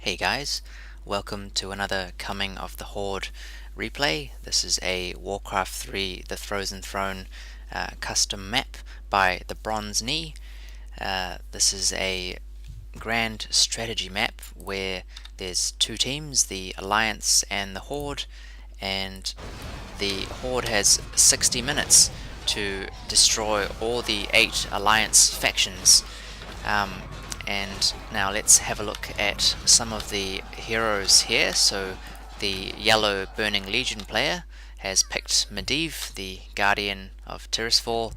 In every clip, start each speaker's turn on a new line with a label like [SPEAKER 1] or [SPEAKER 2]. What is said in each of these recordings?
[SPEAKER 1] Hey guys, welcome to another Coming of the Horde replay. This is a Warcraft 3 The Frozen Throne custom map by TheBronzeKnee. This is a grand strategy map where there's two teams, the Alliance and the Horde, and the Horde has 60 minutes to destroy all the 8 Alliance factions. And now let's have a look at some of the heroes here. So the yellow Burning Legion player has picked Medivh, the Guardian of Tirisfal.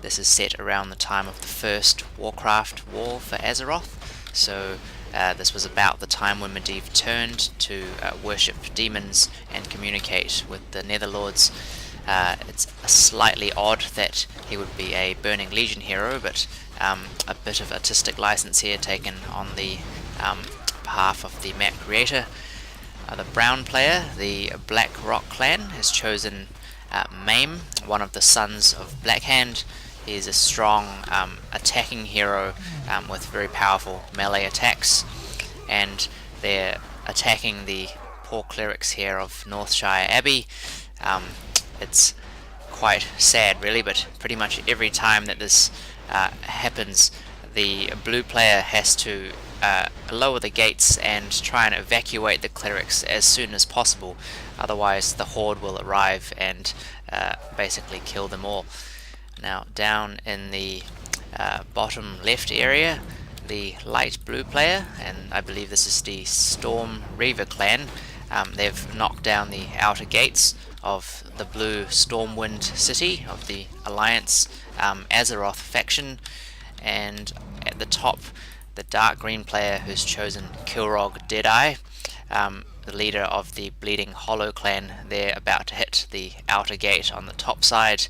[SPEAKER 1] This is set around the time of the first Warcraft war for Azeroth. So this was about the time when Medivh turned to worship demons and communicate with the Netherlords. It's slightly odd that he would be a Burning Legion hero, but a bit of artistic license here taken on the behalf of the map creator. The brown player, the Black Rock clan, has chosen Maim, one of the sons of Blackhand. He is a strong attacking hero with very powerful melee attacks, and they're attacking the poor clerics here of Northshire Abbey. It's quite sad really, but pretty much every time that this happens, the blue player has to lower the gates and try and evacuate the clerics as soon as possible, otherwise the Horde will arrive and basically kill them all. Now down in the bottom left area, the light blue player, and I believe this is the Storm Reaver clan, they've knocked down the outer gates of the blue Stormwind city of the Alliance Azeroth faction, and at the top the dark green player who's chosen Kilrog Deadeye, the leader of the Bleeding Hollow clan. They're about to hit the outer gate on the top side,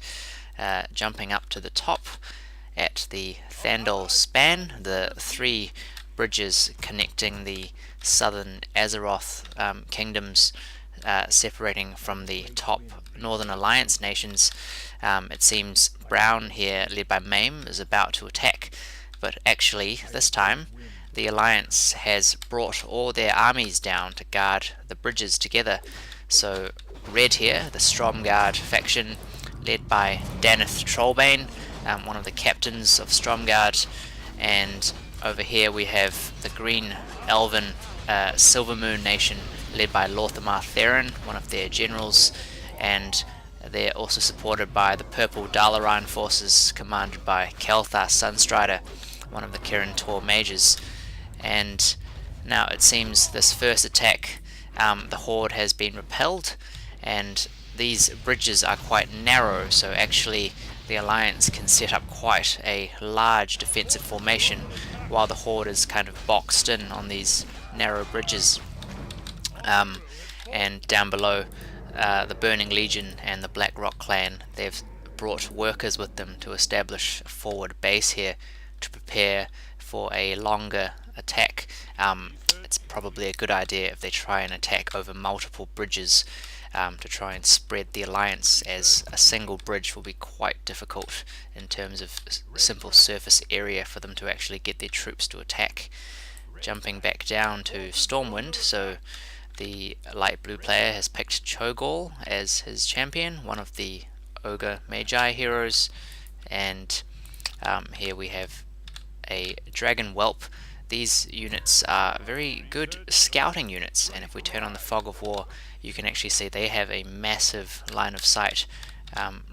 [SPEAKER 1] jumping up to the top at the Thandol Span, the 3 bridges connecting the southern Azeroth kingdoms, separating from the top Northern Alliance nations. It seems brown here, led by Maim, is about to attack, but actually this time the Alliance has brought all their armies down to guard the bridges together. So red here, the Stromgarde faction, led by Daneth Trollbane, one of the captains of Stromgarde, and over here we have the green Elven Silvermoon nation, led by Lorthamar Theron, one of their generals, and they're also supported by the purple Dalaran forces commanded by Kelthar Sunstrider, one of the Kirin Tor mages. And now it seems this first attack, the Horde has been repelled, and these bridges are quite narrow, so actually the Alliance can set up quite a large defensive formation while the Horde is kind of boxed in on these narrow bridges. And down below, the Burning Legion and the Black Rock clan, they've brought workers with them to establish a forward base here to prepare for a longer attack. It's probably a good idea if they try and attack over multiple bridges, to try and spread the Alliance, as a single bridge will be quite difficult in terms of simple surface area for them to actually get their troops to attack. Jumping back down to Stormwind, so the light blue player has picked Cho'Gall as his champion, one of the Ogre Magi heroes, and here we have a Dragon Whelp. These units are very good scouting units, and if we turn on the Fog of War, you can actually see they have a massive line of sight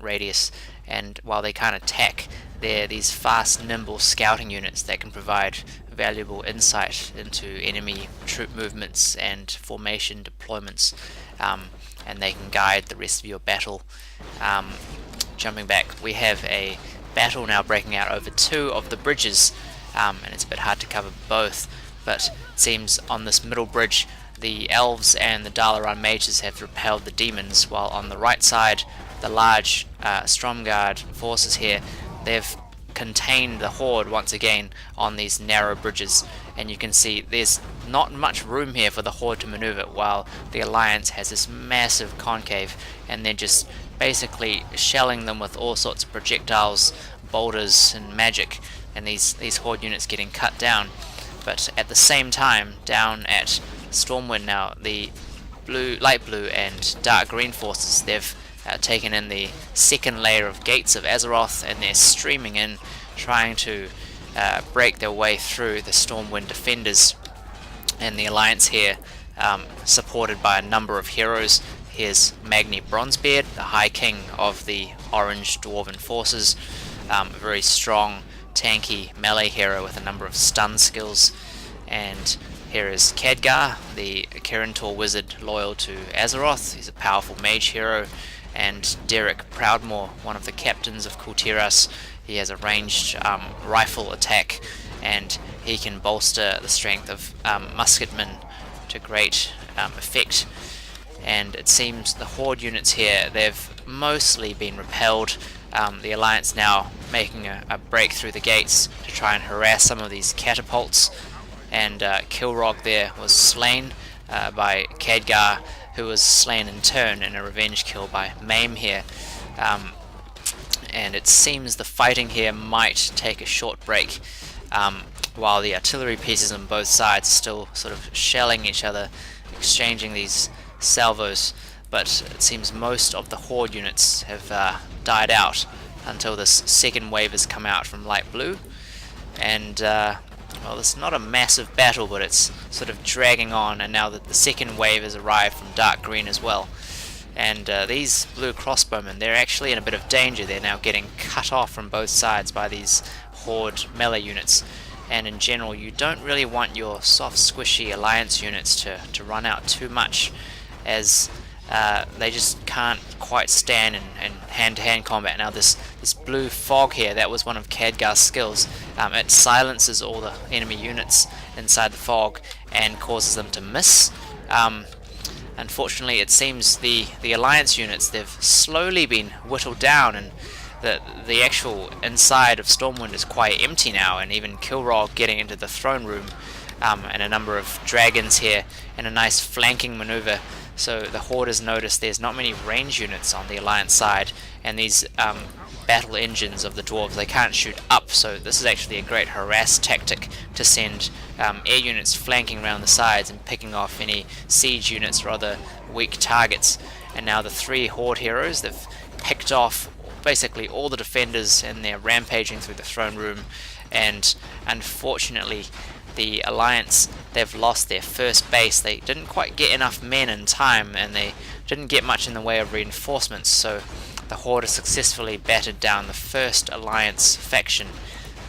[SPEAKER 1] radius, and while they can't attack, they're these fast, nimble scouting units that can provide valuable insight into enemy troop movements and formation deployments, and they can guide the rest of your battle. Jumping back, we have a battle now breaking out over 2 of the bridges, and it's a bit hard to cover both, but it seems on this middle bridge the elves and the Dalaran mages have repelled the demons, while on the right side the large Stromgarde forces here, they've contained the Horde once again on these narrow bridges, and you can see there's not much room here for the Horde to maneuver, while the Alliance has this massive concave, and they're just basically shelling them with all sorts of projectiles, boulders and magic, and these Horde units getting cut down. But at the same time, down at Stormwind now, the light blue and dark green forces, they've taken in the second layer of gates of Azeroth, and they're streaming in, trying to break their way through the Stormwind defenders. And the alliance here, supported by a number of heroes. Here's Magni Bronzebeard, the High King of the Orange Dwarven forces, a very strong, tanky melee hero with a number of stun skills. And here is Khadgar, the Kirintor wizard loyal to Azeroth. He's a powerful mage hero. And Derek Proudmoore, one of the captains of Counterattacks. He has a ranged rifle attack, and he can bolster the strength of musketmen to great effect. And it seems the Horde units here, they've mostly been repelled. The Alliance now making a break through the gates to try and harass some of these catapults. And Kilrog there was slain by Khadgar, who was slain in turn in a revenge kill by Maim here. And it seems the fighting here might take a short break, while the artillery pieces on both sides are still sort of shelling each other, exchanging these salvos. But it seems most of the Horde units have died out until this second wave has come out from light blue. And well, it's not a massive battle, but it's sort of dragging on, and now that the second wave has arrived from dark green as well. And these blue crossbowmen, they're actually in a bit of danger. They're now getting cut off from both sides by these Horde melee units. And in general, you don't really want your soft, squishy alliance units to run out too much, as they just can't quite stand in hand-to-hand combat. Now this blue fog here, that was one of Khadgar's skills. It silences all the enemy units inside the fog and causes them to miss. Unfortunately, it seems the alliance units, they've slowly been whittled down, and the actual inside of Stormwind is quite empty now, and even Kilrog getting into the throne room, and a number of dragons here, and a nice flanking maneuver. So the Horde has noticed there's not many range units on the alliance side, and these battle engines of the dwarves, they can't shoot up, so this is actually a great harass tactic to send air units flanking around the sides and picking off any siege units or other weak targets. And now the three Horde heroes, they've picked off basically all the defenders, and they're rampaging through the throne room. And unfortunately, the Alliance, they've lost their first base. They didn't quite get enough men in time, and they didn't get much in the way of reinforcements, so the Horde has successfully battered down the first Alliance faction,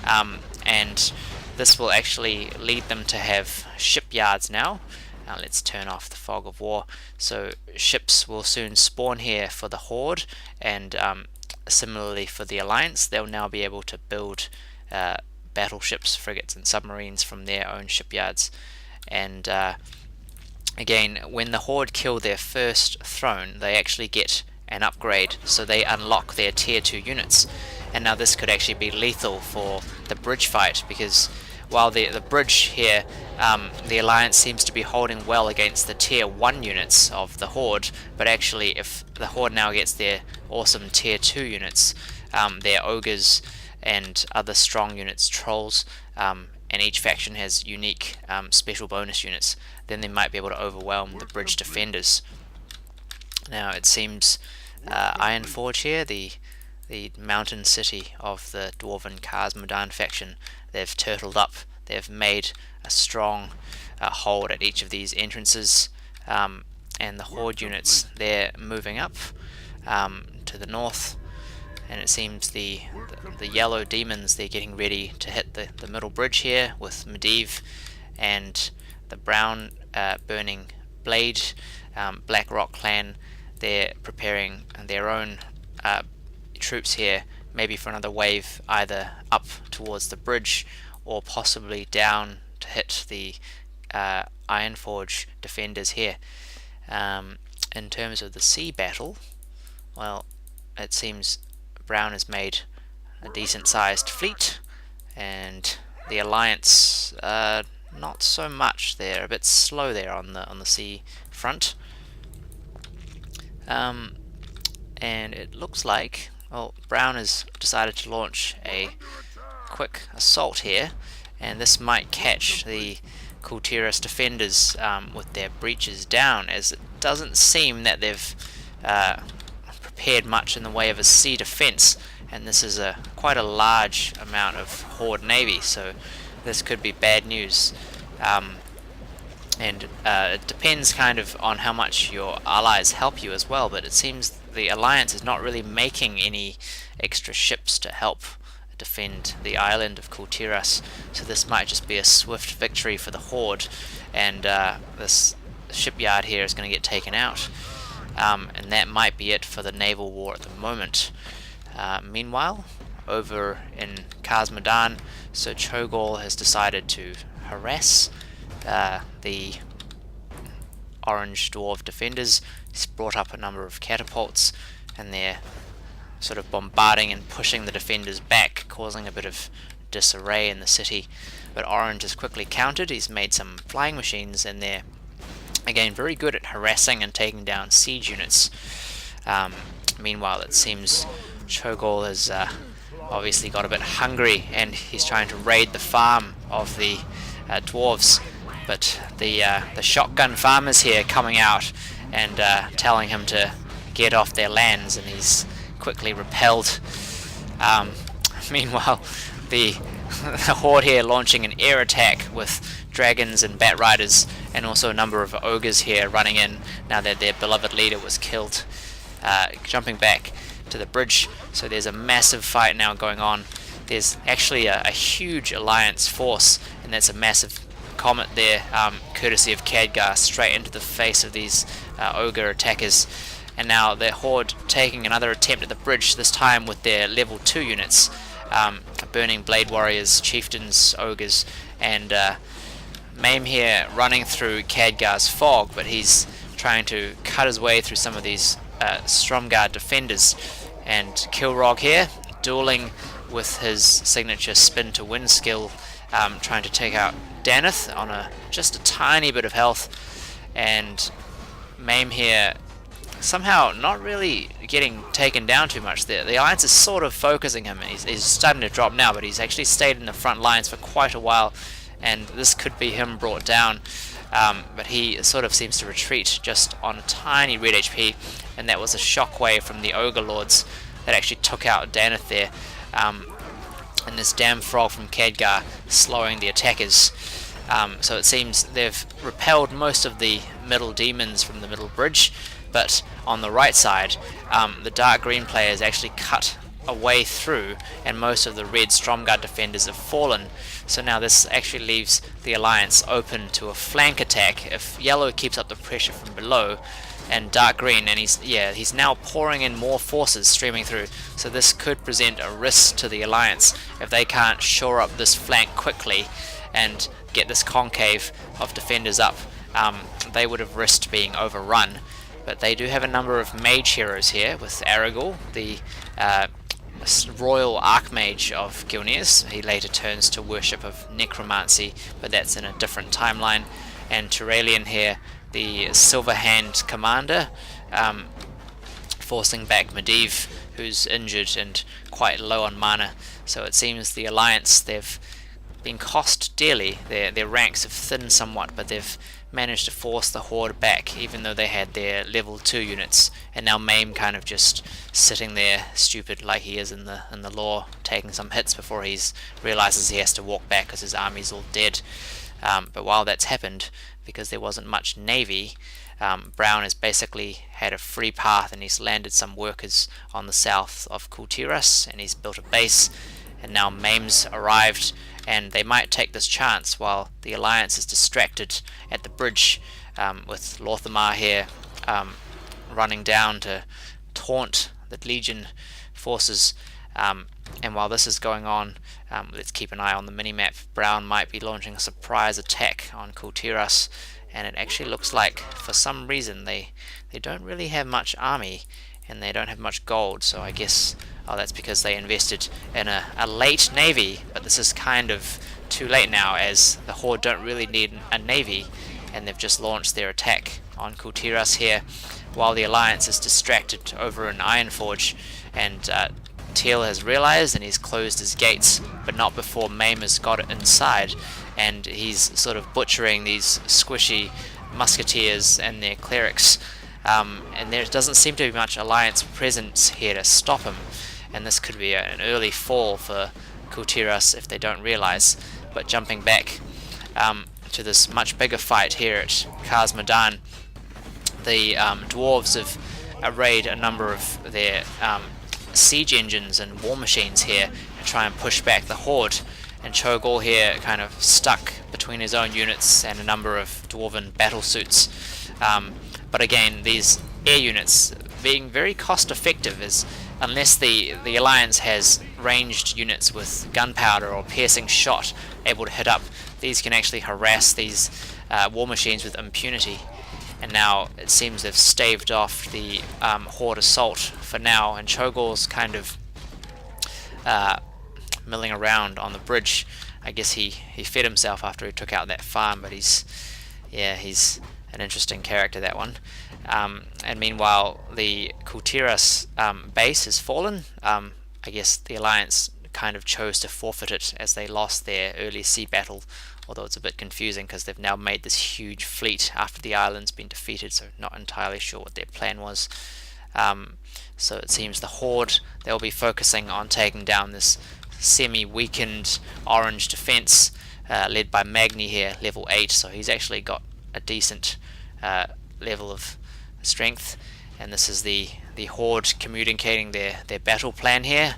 [SPEAKER 1] and this will actually lead them to have shipyards now. Now let's turn off the fog of war. So ships will soon spawn here for the Horde, and similarly for the Alliance, they'll now be able to build battleships, frigates and submarines from their own shipyards. And again, when the Horde kill their first throne, they actually get an upgrade, so they unlock their tier 2 units. And now this could actually be lethal for the bridge fight, because while the bridge here, the Alliance seems to be holding well against the tier 1 units of the Horde, but actually if the Horde now gets their awesome tier 2 units, their ogres and other strong units, trolls, and each faction has unique special bonus units, then they might be able to overwhelm the bridge defenders. Now it seems Ironforge here, the mountain city of the Dwarven Khazmodan faction, they've turtled up. They've made a strong hold at each of these entrances, and the Horde units, they're moving up to the north, and it seems the yellow demons, they're getting ready to hit the middle bridge here with Medivh, and the brown burning blade Black Rock clan, they're preparing their own troops here, maybe for another wave, either up towards the bridge or possibly down to hit the Ironforge defenders here. In terms of the sea battle, well, it seems Brown has made a decent sized fleet, and the Alliance not so much. They're a bit slow there on the sea front. And it looks like, well, Brown has decided to launch a quick assault here, and this might catch the Counterattacks defenders with their breaches down, as it doesn't seem that they've prepared much in the way of a sea defense, and this is quite a large amount of Horde navy, so this could be bad news. And it depends kind of on how much your allies help you as well, but it seems the alliance is not really making any extra ships to help defend the island of Counterattacks, so this might just be a swift victory for the Horde, and this shipyard here is going to get taken out, and that might be it for the naval war at the moment. Meanwhile, over in Khazmadan, Sir Cho'Gall has decided to harass the orange dwarf defenders. He's brought up a number of catapults, and they're sort of bombarding and pushing the defenders back, causing a bit of disarray in the city. But orange has quickly countered. He's made some flying machines, and they're again very good at harassing and taking down siege units. Meanwhile, it seems Cho'Gall has obviously got a bit hungry, and he's trying to raid the farm of the dwarves, but the shotgun farmers here coming out and telling him to get off their lands, and he's quickly repelled. Meanwhile, the Horde here launching an air attack with dragons and bat riders, and also a number of ogres here running in now that their beloved leader was killed, jumping back to the bridge. So there's a massive fight now going on. There's actually a huge alliance force, and that's a massive comet there, courtesy of Khadgar, straight into the face of these ogre attackers. And now the Horde taking another attempt at the bridge, this time with their level 2 units, burning blade warriors, chieftains, ogres, and Maim here running through Khadgar's fog, but he's trying to cut his way through some of these Stromgarde defenders. And Kilrog here dueling with his signature spin to win skill, trying to take out Daneth on just a tiny bit of health, and Maim here somehow not really getting taken down too much there. The alliance is sort of focusing him, and he's starting to drop now, but he's actually stayed in the front lines for quite a while, and this could be him brought down. But he sort of seems to retreat just on a tiny red HP, and that was a shockwave from the Ogre Lords that actually took out Daneth there. And this damn frog from Khadgar slowing the attackers. So it seems they've repelled most of the middle demons from the middle bridge, but on the right side, the dark green players actually cut a way through, and most of the red Stromgarde defenders have fallen. So now this actually leaves the alliance open to a flank attack if yellow keeps up the pressure from below, and dark green, and he's now pouring in more forces streaming through. So this could present a risk to the alliance if they can't shore up this flank quickly and get this concave of defenders up. They would have risked being overrun. But they do have a number of mage heroes here, with Aragorn, the royal archmage of Gilneas. He later turns to worship of necromancy, but that's in a different timeline. And Turalian here, the Silverhand commander, forcing back Medivh, who's injured and quite low on mana. So it seems the alliance, they've been cost dearly. Their ranks have thinned somewhat, but they've managed to force the Horde back, even though they had their level 2 units. And now Maim kind of just sitting there stupid like he is in the lore, taking some hits before he realizes he has to walk back because his army's all dead. But while that's happened, because there wasn't much navy, Brown has basically had a free path, and he's landed some workers on the south of Counterattacks, and he's built a base. And now Maim's arrived, and they might take this chance while the alliance is distracted at the bridge, with Lorthamar here running down to taunt the Legion forces. And while this is going on, let's keep an eye on the minimap. Brown might be launching a surprise attack on Counterattacks, and it actually looks like for some reason they don't really have much army, and they don't have much gold, so I guess that's because they invested in a late navy, but this is kind of too late now, as the Horde don't really need a navy, and they've just launched their attack on Counterattacks here, while the alliance is distracted over in Ironforge, and Teal has realized and he's closed his gates, but not before Mame has got it inside, and he's sort of butchering these squishy musketeers and their clerics, and there doesn't seem to be much alliance presence here to stop him, and this could be an early fall for Counterattacks if they don't realize. But jumping back to this much bigger fight here at Khazmadan, the dwarves have arrayed a number of their siege engines and war machines here to try and push back the Horde, and Cho'Gall here kind of stuck between his own units and a number of dwarven battle suits. But again, these air units being very cost effective, is unless the alliance has ranged units with gunpowder or piercing shot able to hit up, these can actually harass these war machines with impunity. And now it seems they've staved off the Horde assault for now, and Cho'Gall's kind of milling around on the bridge. I guess he fed himself after he took out that farm, but he's an interesting character, that one. And meanwhile, the Counterattacks base has fallen. I guess the Alliance kind of chose to forfeit it as they lost their early sea battle, although it's a bit confusing because they've now made this huge fleet after the island's been defeated, so not entirely sure what their plan was. So it seems the Horde, they'll be focusing on taking down this semi-weakened orange defense, led by Magni here, level 8, so he's actually got a decent level of strength. And this is the Horde communicating their battle plan here.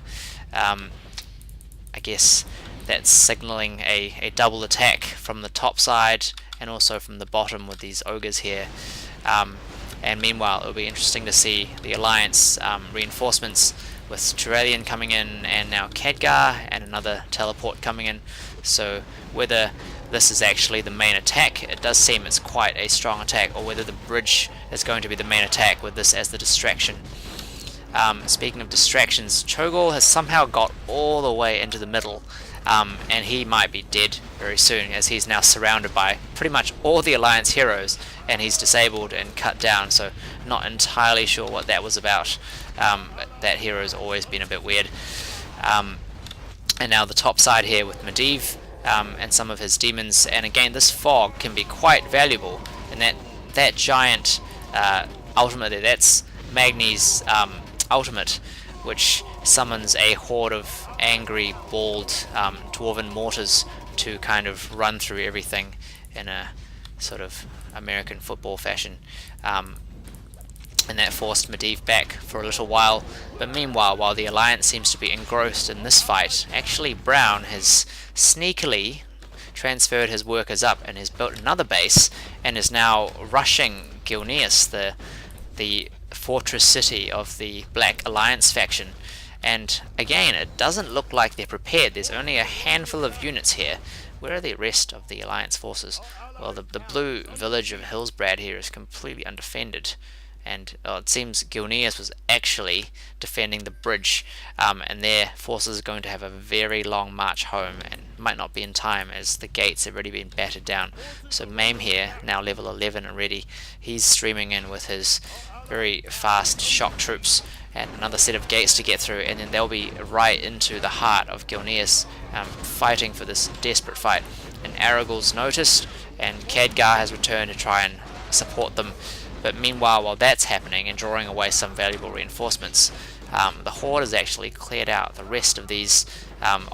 [SPEAKER 1] I guess that's signaling a double attack from the top side and also from the bottom with these ogres here. And meanwhile, it'll be interesting to see the Alliance reinforcements with Turalian coming in, and now Khadgar and another teleport coming in. So whether this is actually the main attack, it does seem it's quite a strong attack, or whether the bridge is going to be the main attack with this as the distraction. Speaking of distractions, Cho'Gall has somehow got all the way into the middle, and he might be dead very soon, as he's now surrounded by pretty much all the Alliance heroes, and he's disabled and cut down, so not entirely sure what that was about. That hero's always been a bit weird. And now the top side here with Medivh and some of his demons, and again this fog can be quite valuable, and that giant ultimate there, that's Magni's ultimate, which summons a horde of angry, bald dwarven mortars to kind of run through everything in a sort of American football fashion. And that forced Medivh back for a little while. But meanwhile, while the Alliance seems to be engrossed in this fight, actually Brown has sneakily transferred his workers up and has built another base and is now rushing Gilneas, the fortress city of the Black Alliance faction. And again, it doesn't look like they're prepared. There's only a handful of units here. Where are the rest of the Alliance forces? Well, the blue village of Hillsbrad here is completely undefended. And it seems Gilneas was actually defending the bridge, and their forces are going to have a very long march home and might not be in time as the gates have already been battered down. So Mame here, now level 11 already, he's streaming in with his very fast shock troops and another set of gates to get through, and then they'll be right into the heart of Gilneas, fighting for this desperate fight. And Aragorn's noticed, and Khadgar has returned to try and support them. But meanwhile, while that's happening and drawing away some valuable reinforcements, the Horde has actually cleared out the rest of these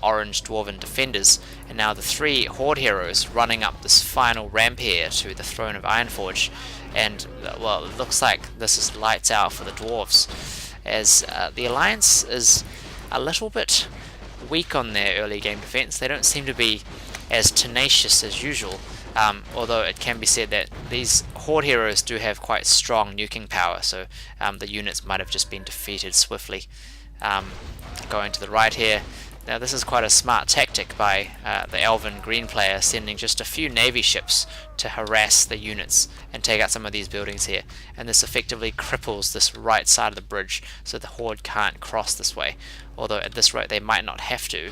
[SPEAKER 1] orange dwarven defenders, and now the 3 Horde heroes running up this final ramp here to the throne of Ironforge. And well, it looks like this is lights out for the dwarves, as the Alliance is a little bit weak on their early game defense. They don't seem to be as tenacious as usual. Although it can be said that these Horde heroes do have quite strong nuking power, so the units might have just been defeated swiftly. Going to the right here, now this is quite a smart tactic by the Elven Green player, sending just a few navy ships to harass the units and take out some of these buildings here, and this effectively cripples this right side of the bridge, so the Horde can't cross this way, although at this rate they might not have to,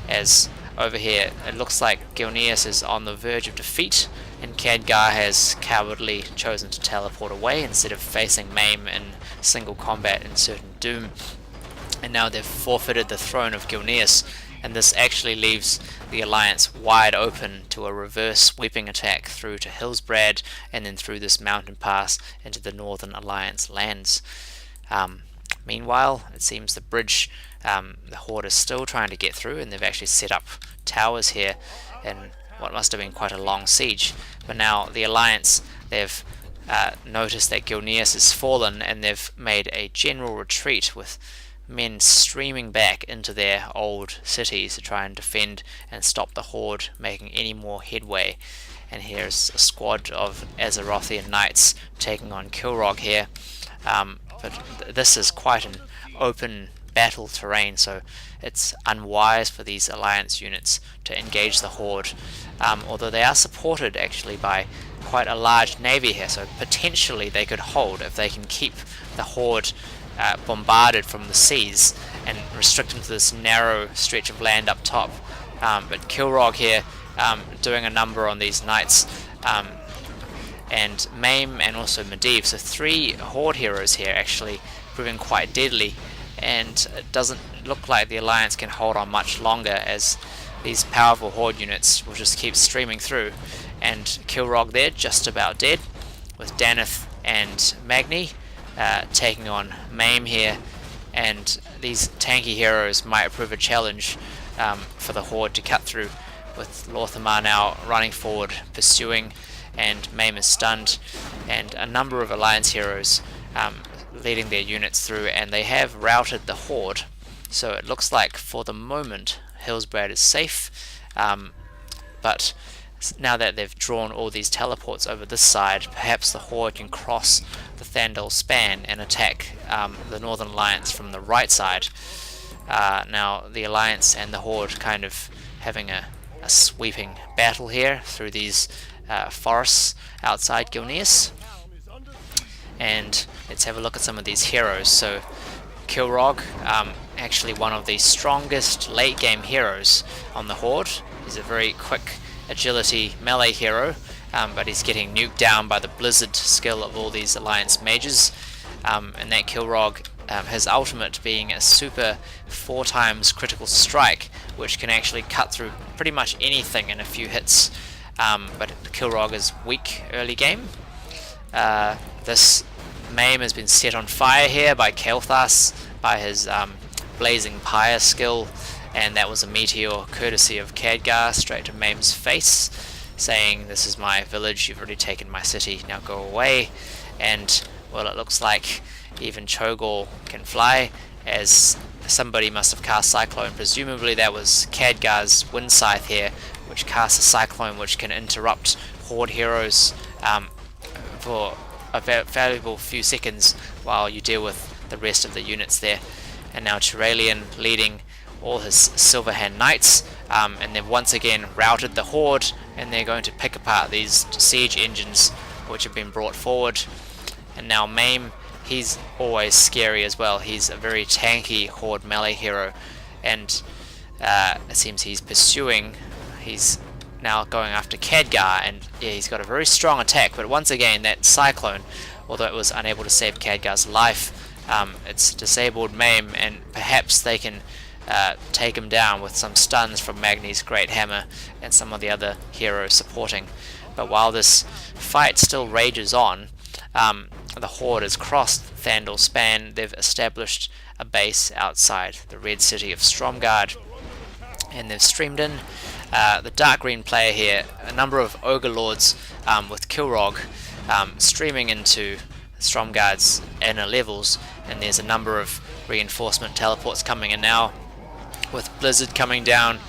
[SPEAKER 1] as over here it looks like Gilneas is on the verge of defeat, and Khadgar has cowardly chosen to teleport away instead of facing Mame in single combat in certain doom. and now they've forfeited the throne of Gilneas, and this actually leaves the Alliance wide open to a reverse sweeping attack through to Hillsbrad and then through this mountain pass into the Northern Alliance lands. Meanwhile, it seems the bridge, the Horde is still trying to get through, and they've actually set up towers here in what must have been quite a long siege. But now the Alliance, they've noticed that Gilneas has fallen, and they've made a general retreat with men streaming back into their old cities to try and defend and stop the Horde making any more headway. And here's a squad of Azerothian knights taking on Kilrog here. But this is quite an open battle terrain, so it's unwise for these Alliance units to engage the Horde, although they are supported actually by quite a large navy here, so potentially they could hold if they can keep the Horde bombarded from the seas and restrict them to this narrow stretch of land up top. But Kilrog here doing a number on these knights, and Maim and also Medivh, so 3 Horde heroes here actually proving quite deadly, and it doesn't look like the Alliance can hold on much longer as these powerful Horde units will just keep streaming through. And Kilrog there just about dead, with Daneth and Magni taking on Maim here, and these tanky heroes might prove a challenge for the Horde to cut through, with Lorthamar now running forward, pursuing, and Maim is stunned, and a number of Alliance heroes leading their units through, and they have routed the Horde, so it looks like for the moment Hillsbrad is safe, but now that they've drawn all these teleports over this side, perhaps the Horde can cross the Thandal span and attack the Northern Alliance from the right side. Now the Alliance and the Horde kind of having a sweeping battle here through these forests outside Gilneas. And let's have a look at some of these heroes. So Kilrog, actually one of the strongest late game heroes on the Horde. He's a very quick agility melee hero, but he's getting nuked down by the blizzard skill of all these Alliance mages, and that Kilrog, his ultimate being a super 4 times critical strike, which can actually cut through pretty much anything in a few hits, but Kilrog is weak early game. This Maim has been set on fire here by Kael'thas, by his blazing pyre skill, and that was a meteor courtesy of Khadgar straight to Maim's face, saying, "This is my village, you've already taken my city, now go away." And well, it looks like even Cho'Gall can fly, as somebody must have cast Cyclone. Presumably that was Khadgar's Wind Scythe here, which casts a Cyclone which can interrupt Horde heroes for a valuable few seconds while you deal with the rest of the units there. And now Turalian leading all his Silverhand Knights, and they've once again routed the Horde, and they're going to pick apart these siege engines which have been brought forward. And now Maim, he's always scary as well. He's a very tanky Horde melee hero, and it seems he's pursuing, he's now going after Khadgar, and yeah, he's got a very strong attack, but once again that Cyclone, although it was unable to save Khadgar's life, it's disabled Maim, and perhaps they can take him down with some stuns from Magni's Great Hammer and some of the other heroes supporting. But while this fight still rages on, the Horde has crossed Thandal span. They've established a base outside the red city of Stromgarde, and they've streamed in. The dark green player here, a number of Ogre Lords with Kilrog streaming into Stromgarde's inner levels, and there's a number of reinforcement teleports coming in now, with Blizzard coming down,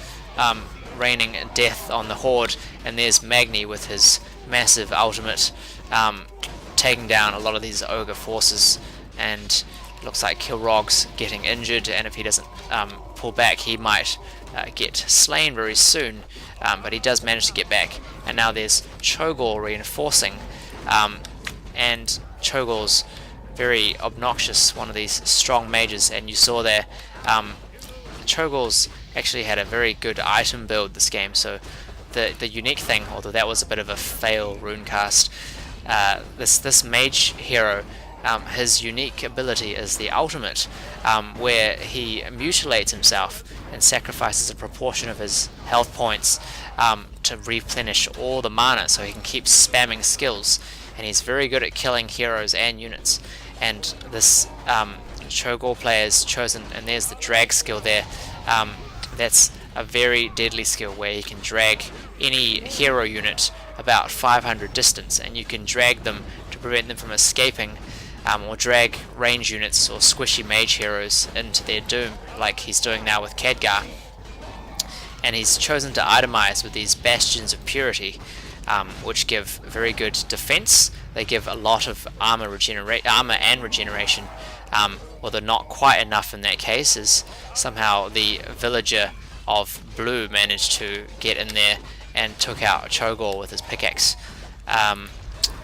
[SPEAKER 1] raining death on the Horde, and there's Magni with his massive ultimate, taking down a lot of these Ogre forces, and it looks like Kilrog's getting injured, and if he doesn't pull back he might get slain very soon, but he does manage to get back. And now there's Cho'Gall reinforcing, and Cho'Gall's very obnoxious, one of these strong mages, and you saw there Cho'Gall's actually had a very good item build this game. So the unique thing, although that was a bit of a fail runecast, this mage hero his unique ability is the ultimate, where he mutilates himself and sacrifices a proportion of his health points to replenish all the mana so he can keep spamming skills. And he's very good at killing heroes and units. And this Cho'Gall player is chosen, and there's the drag skill there. That's a very deadly skill where he can drag any hero unit about 500 distance, and you can drag them to prevent them from escaping, or drag range units or squishy mage heroes into their doom, like he's doing now with Khadgar. And he's chosen to itemize with these Bastions of Purity, which give very good defense. They give a lot of armor and regeneration, although not quite enough in that case, as somehow the villager of blue managed to get in there and took out Cho'Gall with his pickaxe.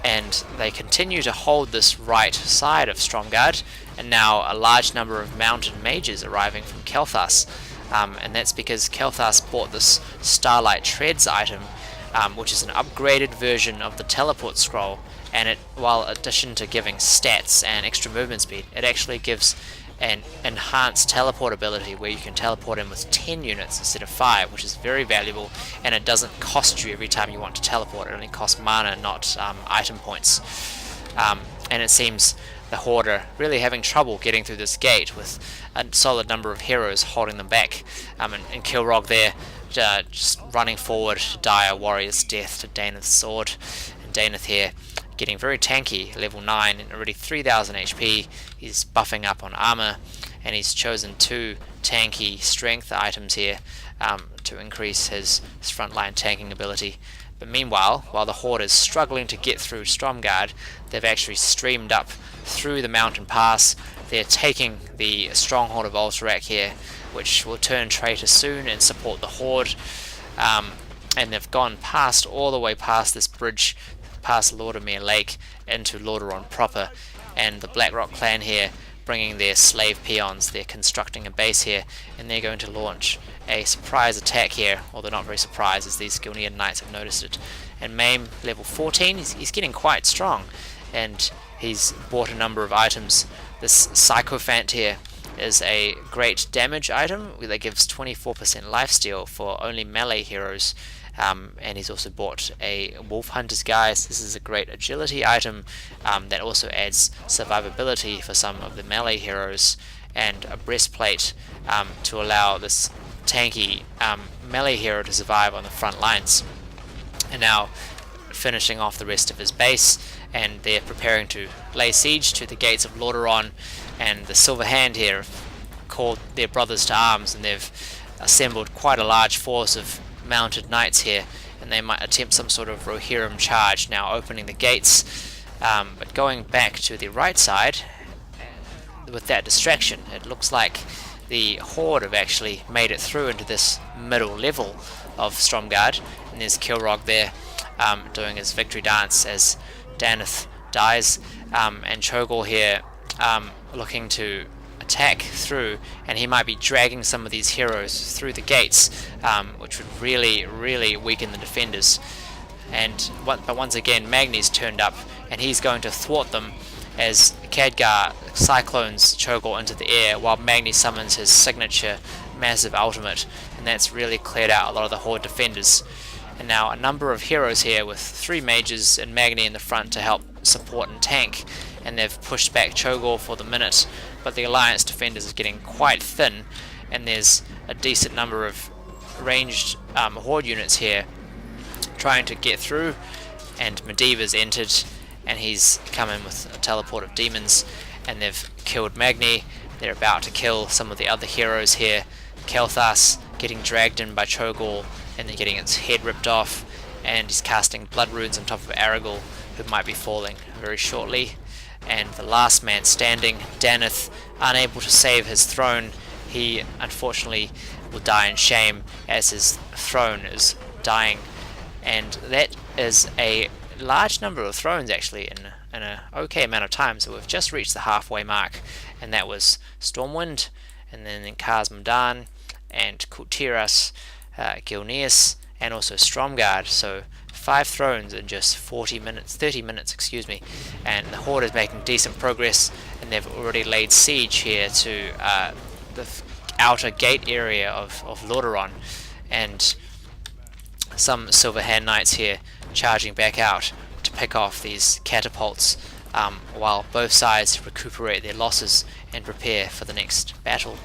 [SPEAKER 1] And they continue to hold this right side of Stromgarde, and now a large number of mounted mages arriving from Kel'Thas, and that's because Kel'Thas bought this Starlight Treads item, which is an upgraded version of the teleport scroll, and it, while in addition to giving stats and extra movement speed, it actually gives an enhanced teleport ability where you can teleport in with 10 units instead of 5, which is very valuable, and it doesn't cost you every time you want to teleport. It only costs mana, not item points. And it seems the Horde are really having trouble getting through this gate with a solid number of heroes holding them back, and Kilrog there just running forward to die a warrior's death to Daneth's sword, and Daneth here getting very tanky, level 9 and already 3000 HP. He's buffing up on armor, and he's chosen 2 tanky strength items here to increase his frontline tanking ability. But meanwhile, while the Horde is struggling to get through Stromgarde, they've actually streamed up through the mountain pass. They're taking the stronghold of Ultrak here, which will turn traitor soon and support the Horde. And they've gone past, all the way past this bridge, past Lordomere Lake into Lordaeron proper, and the Blackrock clan here bringing their slave peons. They're constructing a base here, and they're going to launch a surprise attack here, although not very surprised as these Gilnean knights have noticed it. And Maim, level 14, he's getting quite strong, and he's bought a number of items. This Sycophant here is a great damage item that gives 24% lifesteal for only melee heroes. And he's also bought a Wolf Hunter's Guise. This is a great agility item that also adds survivability for some of the melee heroes, and a breastplate to allow this tanky melee hero to survive on the front lines. And now finishing off the rest of his base, and they're preparing to lay siege to the gates of Lordaeron, and the Silver Hand here have called their brothers to arms, and they've assembled quite a large force of mounted knights here, and they might attempt some sort of Rohirrim charge, now opening the gates. But going back to the right side, with that distraction, it looks like the Horde have actually made it through into this middle level of Stromgarde, and there's Kilrog there doing his victory dance as Daneth dies, and Cho'Gall here looking to attack through, and he might be dragging some of these heroes through the gates, which would really weaken the defenders. But once again, Magni's turned up, and he's going to thwart them as Khadgar cyclones Cho'Gall into the air while Magni summons his signature massive ultimate, and that's really cleared out a lot of the Horde defenders. And now a number of heroes here with 3 mages and Magni in the front to help support and tank, and they've pushed back Cho'Gall for the minute, but the Alliance defenders are getting quite thin, and there's a decent number of ranged Horde units here trying to get through, and Medivh's entered, and he's come in with a teleport of demons, and they've killed Magni. They're about to kill some of the other heroes here. Kel'Thas getting dragged in by Cho'Gall, and then getting its head ripped off, and he's casting blood runes on top of Aragorn, who might be falling very shortly. And the last man standing, Daneth, unable to save his throne. He unfortunately will die in shame as his throne is dying, and that is a large number of thrones actually in an okay amount of time. So we've just reached the halfway mark, and that was Stormwind, and then Kaz and Kultiras, Gilneas, and also Stromgarde. So 5 thrones in just 30 minutes, excuse me, and the Horde is making decent progress, and they've already laid siege here to the outer gate area of Lordaeron, and some Silver Hand Knights here charging back out to pick off these catapults, while both sides recuperate their losses and prepare for the next battle.